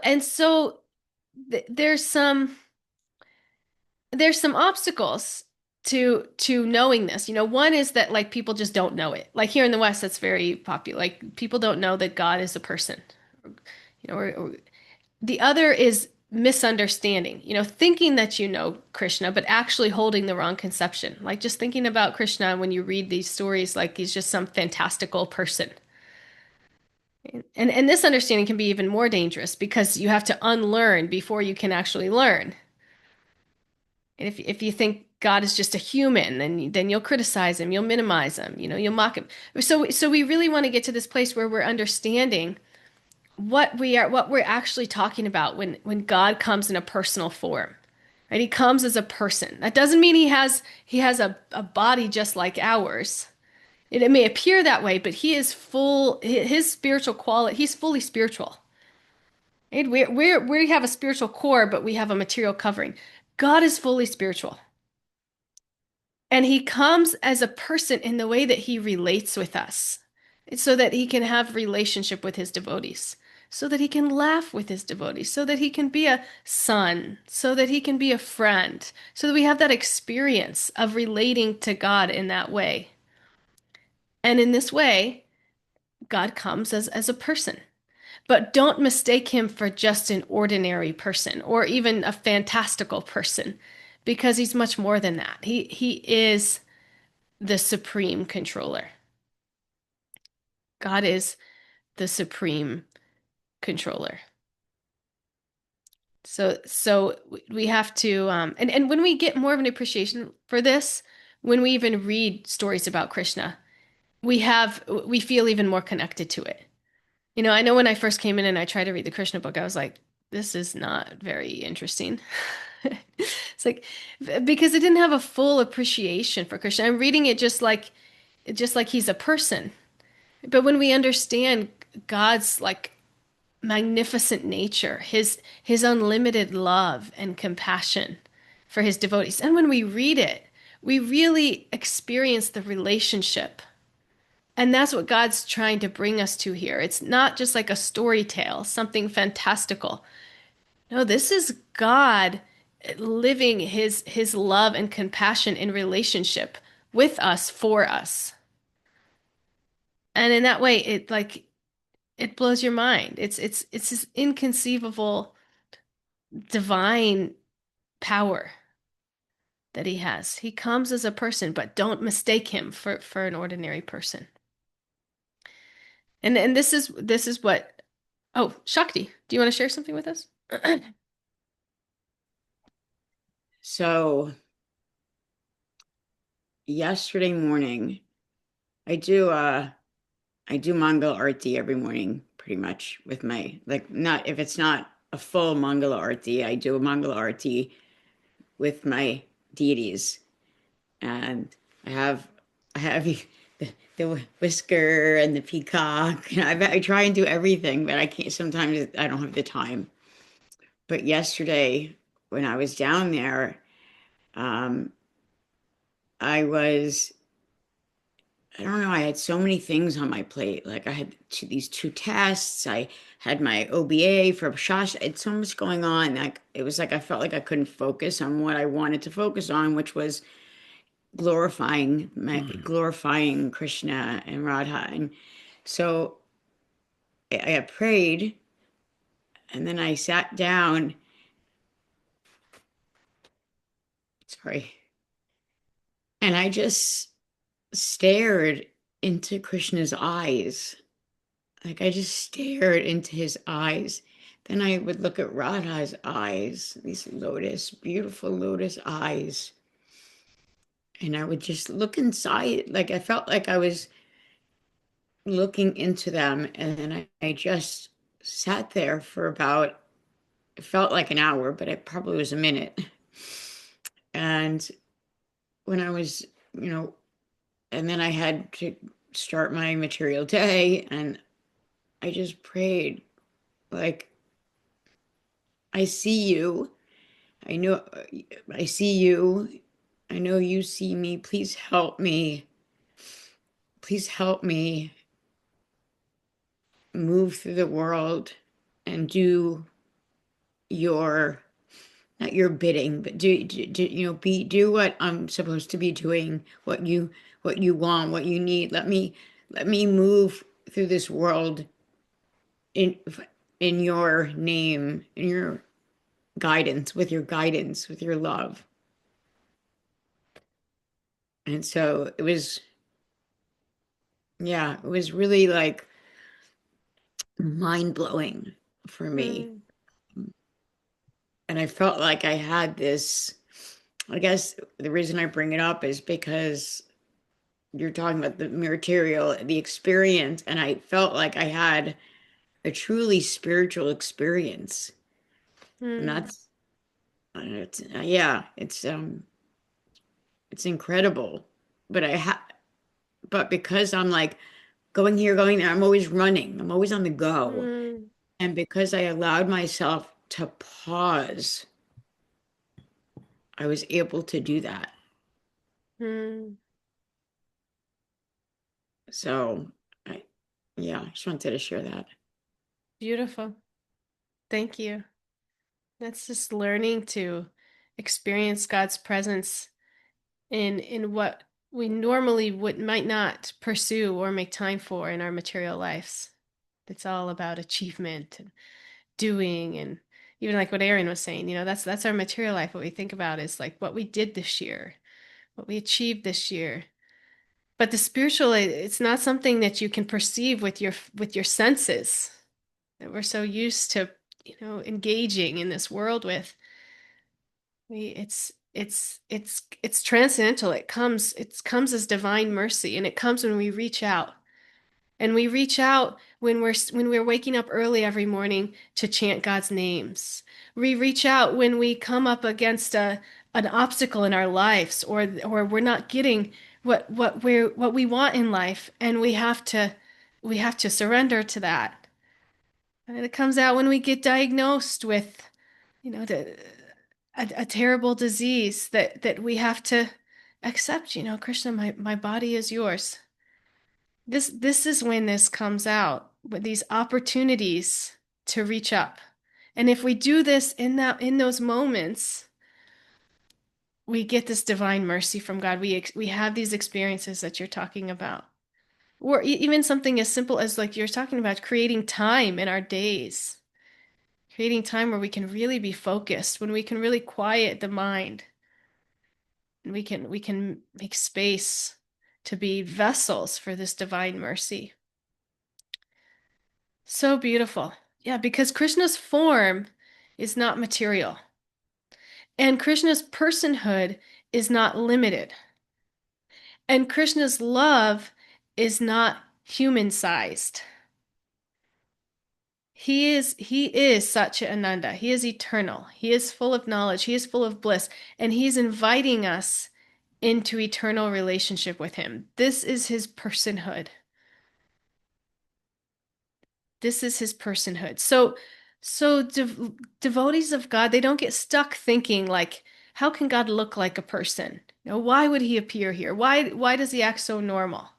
there's some obstacles to knowing this. You know, one is that like people just don't know it. Like here in the West, that's very popular. Like people don't know that God is a person. You know, or the other is misunderstanding. You know, thinking that you know Krishna, but actually holding the wrong conception. Like just thinking about Krishna when you read these stories, like he's just some fantastical person. And this understanding can be even more dangerous because you have to unlearn before you can actually learn. And if you think God is just a human, then you'll criticize him, you'll minimize him, you know, you'll mock him. So we really want to get to this place where we're understanding what we're actually talking about when God comes in a personal form. Right? He comes as a person. That doesn't mean he has a body just like ours. It may appear that way, but he is full, his spiritual quality, he's fully spiritual. Right? We have a spiritual core, but we have a material covering. God is fully spiritual. And he comes as a person in the way that he relates with us, so that he can have relationship with his devotees, so that he can laugh with his devotees, so that he can be a son, so that he can be a friend, so that we have that experience of relating to God in that way. And in this way, God comes as a person. But don't mistake him for just an ordinary person or even a fantastical person, because he's much more than that. He is the supreme controller. God is the supreme controller. So we have to and when we get more of an appreciation for this, when we even read stories about Krishna, we feel even more connected to it. You know, I know when I first came in and I tried to read the Krishna book, I was like, this is not very interesting. It's like because it didn't have a full appreciation for Krishna. I'm reading it just like he's a person. But when we understand God's like magnificent nature, his unlimited love and compassion for his devotees, and when we read it, we really experience the relationship. And that's what God's trying to bring us to here. It's not just like a story tale, something fantastical. No, this is God living his love and compassion in relationship with us, for us. And in that way, it blows your mind. It's this inconceivable divine power that he has. He comes as a person, but don't mistake him for an ordinary person. And this is what. Oh, Shakti, do you want to share something with us? So yesterday morning, I do Mangala Arti every morning, pretty much with my like not if it's not a full Mangala Arti, I do a Mangala Arti with my deities, and I have the whisker and the peacock. And I try and do everything, but I can't. Sometimes I don't have the time. But yesterday, when I was down there, um, I was I don't know, I had so many things on my plate. Like I had these two tests. I had my OBA for Shash. It's so much going on. Like it was like I felt like I couldn't focus on what I wanted to focus on, which was glorifying Krishna and Radha. And so I prayed, and then I sat down. Sorry. And I just stared into Krishna's eyes. Like I just stared into his eyes. Then I would look at Radha's eyes, these beautiful lotus eyes. And I would just look inside. Like I felt like I was looking into them. And then I just sat there for about, it felt like an hour, but it probably was a minute. And when I was, you know, and then I had to start my material day, and I just prayed, like, I see you. I know I see you. I know you see me. Please help me. Please help me move through the world and do your, not your bidding, but do what I'm supposed to be doing, what you want, what you need. Let me move through this world in in your name, in your guidance, with your love. And so it was, yeah, it was really like mind blowing for me. Mm, And I felt like I had this, I guess the reason I bring it up is because you're talking about the material, the experience, and I felt like I had a truly spiritual experience. And mm, that's, yeah, it's incredible. But but because I'm like going here, going there, I'm always running. I'm always on the go. mm, And because I allowed myself to pause, I was able to do that. mm. So I, yeah, I just wanted to share that. Beautiful. Thank you. That's just learning to experience God's presence in what we normally would might not pursue or make time for in our material lives. It's all about achievement and doing, and even like what Aaron was saying, that's our material life. What we think about is like what we did this year, what we achieved this year. But the spiritual, it's not something that you can perceive with your senses that we're so used to, engaging in this world with. It's transcendental. It comes as divine mercy, and it comes when we reach out. And we reach out when we're waking up early every morning to chant God's names. We reach out when we come up against an obstacle in our lives, or we're not getting what we want in life, and we have to surrender to that. And it comes out when we get diagnosed with, a terrible disease that we have to accept. Krishna, my body is yours. This is when this comes out, with these opportunities to reach up. And if we do this in those moments, we get this divine mercy from God. We have these experiences that you're talking about. Or even something as simple as, like you're talking about, creating time in our days. Creating time where we can really be focused, when we can really quiet the mind, and we can make space to be vessels for this divine mercy. So beautiful. Yeah, because Krishna's form is not material, and Krishna's personhood is not limited, and Krishna's love is not human-sized. He is Satya Ananda. He is eternal. He is full of knowledge. He is full of bliss, and he's inviting us into eternal relationship with him. This is his personhood. This is his personhood. So devotees of God, they don't get stuck thinking like, how can God look like a person? Why would he appear here? Why does he act so normal?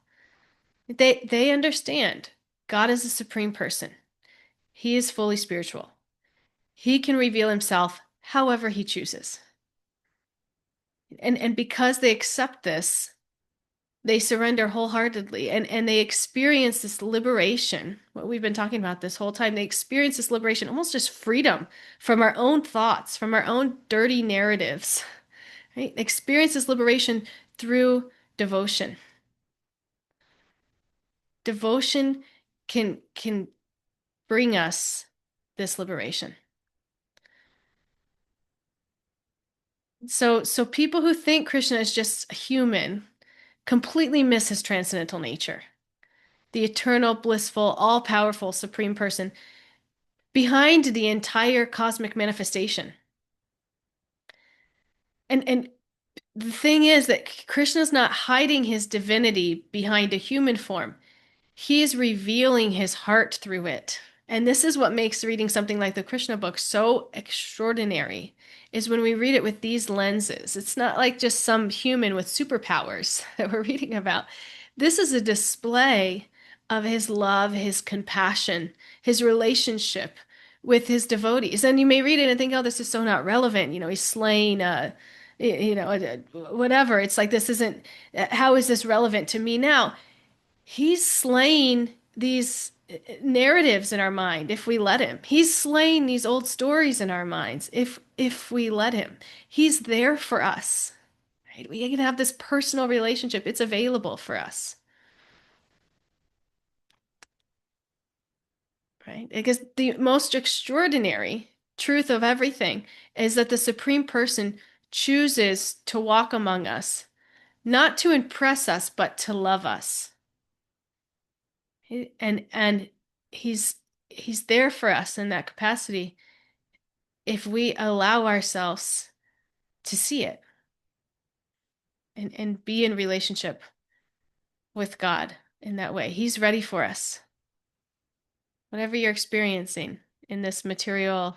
They understand God is a supreme person. He is fully spiritual. He can reveal himself however he chooses. And because they accept this, they surrender wholeheartedly and they experience this liberation, what we've been talking about this whole time. They experience this liberation, almost just freedom from our own thoughts, from our own dirty narratives, right? They experience this liberation through devotion. Devotion can bring us this liberation. So people who think Krishna is just a human completely miss his transcendental nature, the eternal, blissful, all-powerful supreme person behind the entire cosmic manifestation. And the thing is that Krishna's not hiding his divinity behind a human form. He is revealing his heart through it. And this is what makes reading something like the Krishna book so extraordinary, is when we read it with these lenses. It's not like just some human with superpowers that we're reading about. This is a display of his love, his compassion, his relationship with his devotees. And you may read it and think, oh, this is so not relevant. He's slaying whatever. It's like, this isn't, how is this relevant to me now? He's slaying these narratives in our mind if we let him. He's slaying these old stories in our minds if we let him. He's there for us. Right? We can have this personal relationship. It's available for us. Right? Because the most extraordinary truth of everything is that the Supreme Person chooses to walk among us, not to impress us, but to love us. And he's there for us in that capacity if we allow ourselves to see it and be in relationship with God in that way. He's ready for us. Whatever you're experiencing in this material,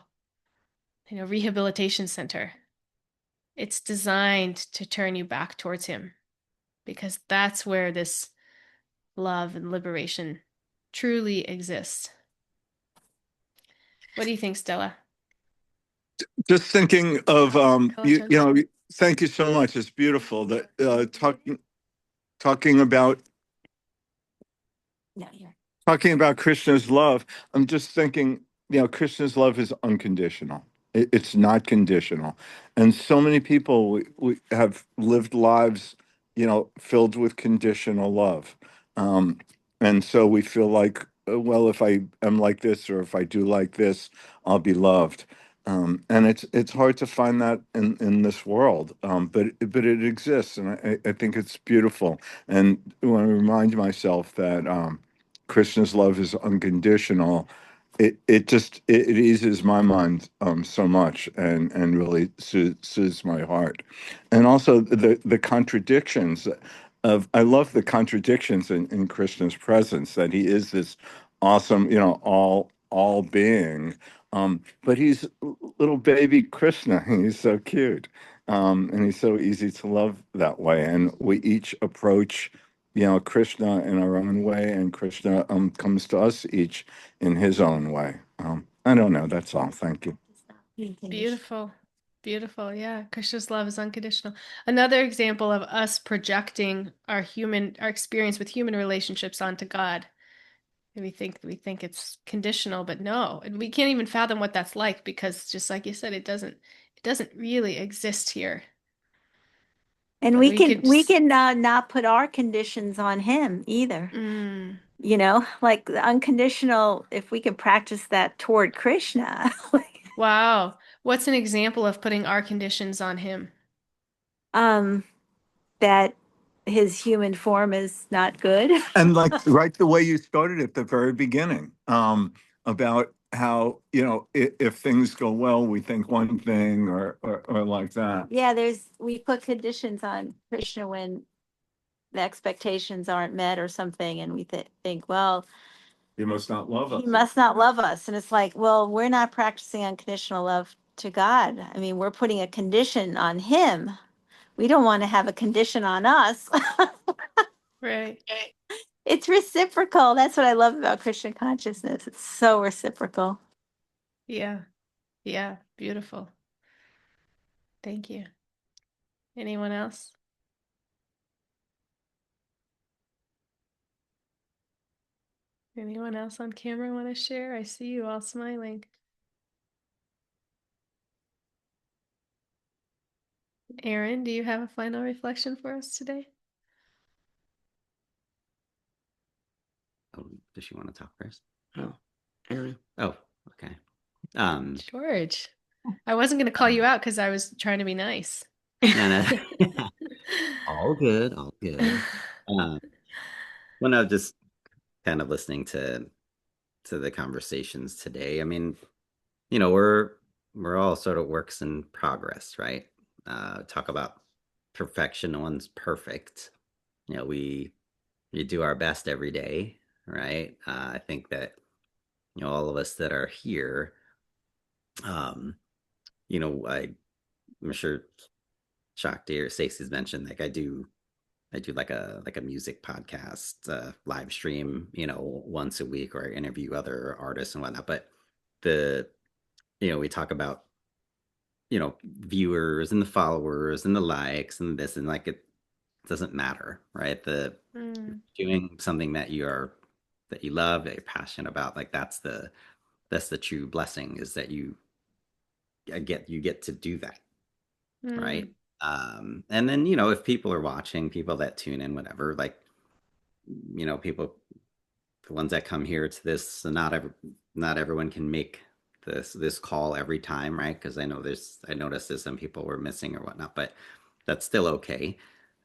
rehabilitation center, it's designed to turn you back towards him because that's where this love and liberation truly exists. What do you think, Stella? Just thinking of Intelligent. thank you so much. It's beautiful that talking about No, you're talking about Krishna's love. I'm just thinking, Krishna's love is unconditional. It's not conditional, and so many people we have lived lives, filled with conditional love, um, and so we feel like, well, if I am like this or if I do like this, I'll be loved. And it's hard to find that in this world, but it exists, and I think it's beautiful. And when I remind myself that Krishna's love is unconditional, it eases my mind so much and really soothes my heart. And also the contradictions of I love the contradictions in Krishna's presence, that he is this awesome, all being. But he's little baby Krishna. He's so cute. And he's so easy to love that way. And we each approach, Krishna in our own way, and Krishna comes to us each in his own way. I don't know. That's all. Thank you. Beautiful. Beautiful. Yeah. Krishna's love is unconditional. Another example of us projecting our experience with human relationships onto God. And we think it's conditional, but no. And we can't even fathom what that's like because just like you said, it doesn't really exist here. And But we we can could we just can not put our conditions on him either. mm, Like the unconditional, if we could practice that toward Krishna, wow. What's an example of putting our conditions on him? um, that his human form is not good. And like right the way you started at the very beginning, about how, if things go well, we think one thing or like that. Yeah, we put conditions on Krishna when the expectations aren't met or something, and we think, well, You must not love he us. must not love us. And it's like, well, we're not practicing unconditional love to God. I mean, we're putting a condition on him. We don't want to have a condition on us. Right. It's reciprocal. That's what I love about Christian consciousness. It's so reciprocal. Yeah. Yeah. Beautiful. Thank you. Anyone else? Anyone else on camera want to share? I see you all smiling. Erin, do you have a final reflection for us today? Oh, does she want to talk first? Oh, I don't know. Oh, okay. George, I wasn't going to call you out because I was trying to be nice. No, no. All good, all good. Um, well, no, just kind of listening to the conversations today. I mean, we're all sort of works in progress, right? Talk about perfection. No one's perfect. We do our best every day, right? I think that all of us that are here, um, I'm sure Shakti or Stacey's mentioned, like I do like a music podcast, live stream, once a week, or I interview other artists and whatnot. But the we talk about viewers and the followers and the likes and this, and like it doesn't matter, right? The Mm, doing something that you love, that you're passionate about, like that's the true blessing, is that you get to do that, right? mm, And then if people are watching, people that tune in, whatever, like people, the ones that come here to this, so not everyone can make this call every time, right? Because I noticed that some people were missing or whatnot, but that's still okay.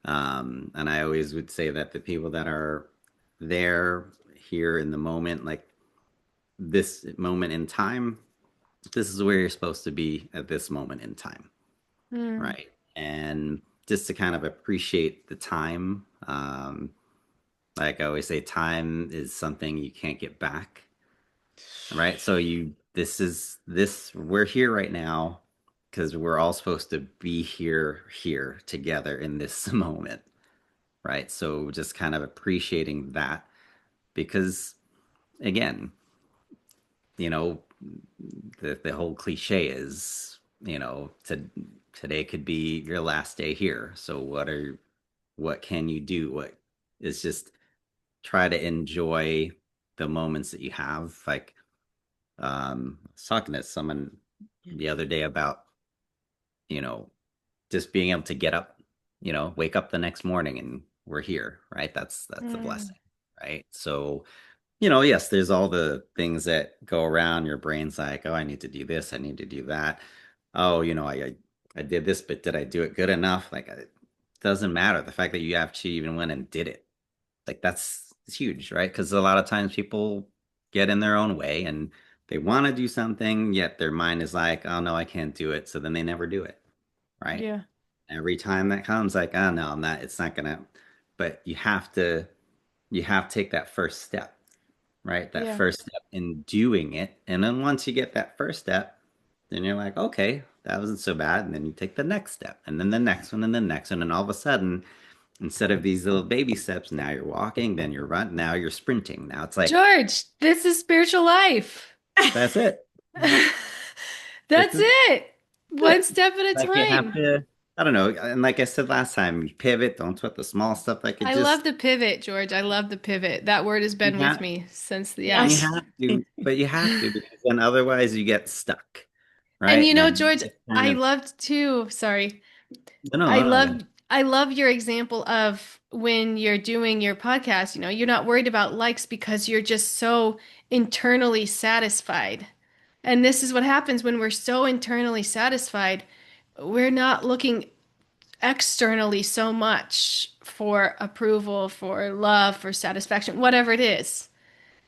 And I always would say that the people that are there, here in the moment, like this moment in time, this is where you're supposed to be at this moment in time, mm, right? And just to kind of appreciate the time. Like I always say, time is something you can't get back, right? So we're here right now because we're all supposed to be here together in this moment, right? So just kind of appreciating that, because again, you know, the whole cliche is, today could be your last day here. So what can you do? What is just try to enjoy the moments that you have. Like, I was talking to someone the other day about, you know, just being able to get up, wake up the next morning and we're here, right? That's a mm. blessing, right? So, yes, there's all the things that go around. Your brain's like, oh, I need to do this, I need to do that. Oh, I did this, but did I do it good enough? Like, it doesn't matter. The fact that you actually even went and did it, like that's it's huge, right? Because a lot of times people get in their own way and they want to do something, yet their mind is like, oh no, I can't do it. So then they never do it, right? Yeah. Every time that comes, like, oh no, I'm not, it's not gonna. But you have to take that first step, right? That Yeah. first step in doing it. And then once you get that first step, then you're like, okay, that wasn't so bad. And then you take the next step, and then the next one, and the next one, and all of a sudden, instead of these little baby steps, now you're walking, then you're running, now you're sprinting. Now it's like, George, this is spiritual life. that's it. This That's is it. One it. step at a Like you have time. to, I don't know. And like I said last time, you pivot, don't sweat the small stuff. Like it I love just, the pivot, George. I love the pivot. That word has you been with have, me since the, and you yes. Yes. have to, but you have to, because then otherwise you get stuck, And right? you And know, then George, it's kind I of, loved too, sorry. no, I no, no, no. love I love your example of when you're doing your podcast, you're not worried about likes because you're just so internally satisfied. And this is what happens when we're so internally satisfied. We're not looking externally so much for approval, for love, for satisfaction, whatever it is.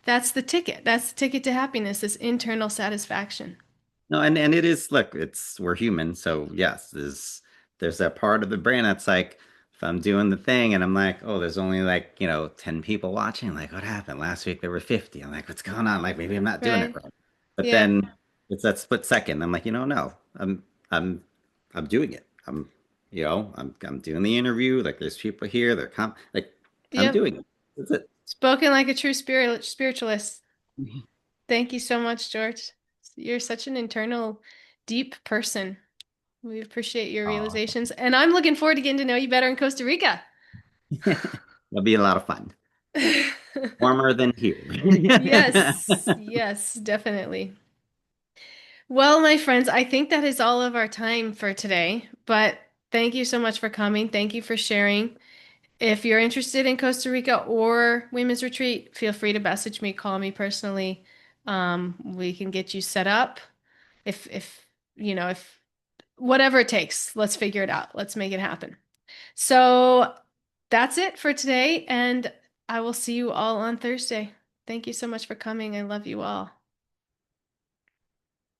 That's the ticket. That's the ticket to happiness, this internal satisfaction. No, and it is, look, we're human, so yes, there's that part of the brain that's like, if I'm doing the thing and I'm like, oh, there's only like, 10 people watching, like what happened? Last week there were 50. I'm like, what's going on? Like maybe I'm not doing it Right? right. But Yeah. then it's that split second. I'm like, no, I'm I'm doing it. I'm doing the interview. Like there's people here, like I'm Yep. doing it. That's it. Spoken like a true spiritualist. Thank you so much, George. You're such an internal, deep person. We appreciate your Oh, realizations, and I'm looking forward to getting to know you better in Costa Rica. it'll be a lot of fun. Warmer than here. Yes, yes, definitely. Well, my friends, I think that is all of our time for today, but thank you so much for coming. Thank you for sharing. If you're interested in Costa Rica or Women's Retreat, feel free to message me, call me personally. We can get you set up. If if whatever it takes, let's figure it out. Let's make it happen. So that's it for today, and I will see you all on Thursday. Thank you so much for coming. I love you all.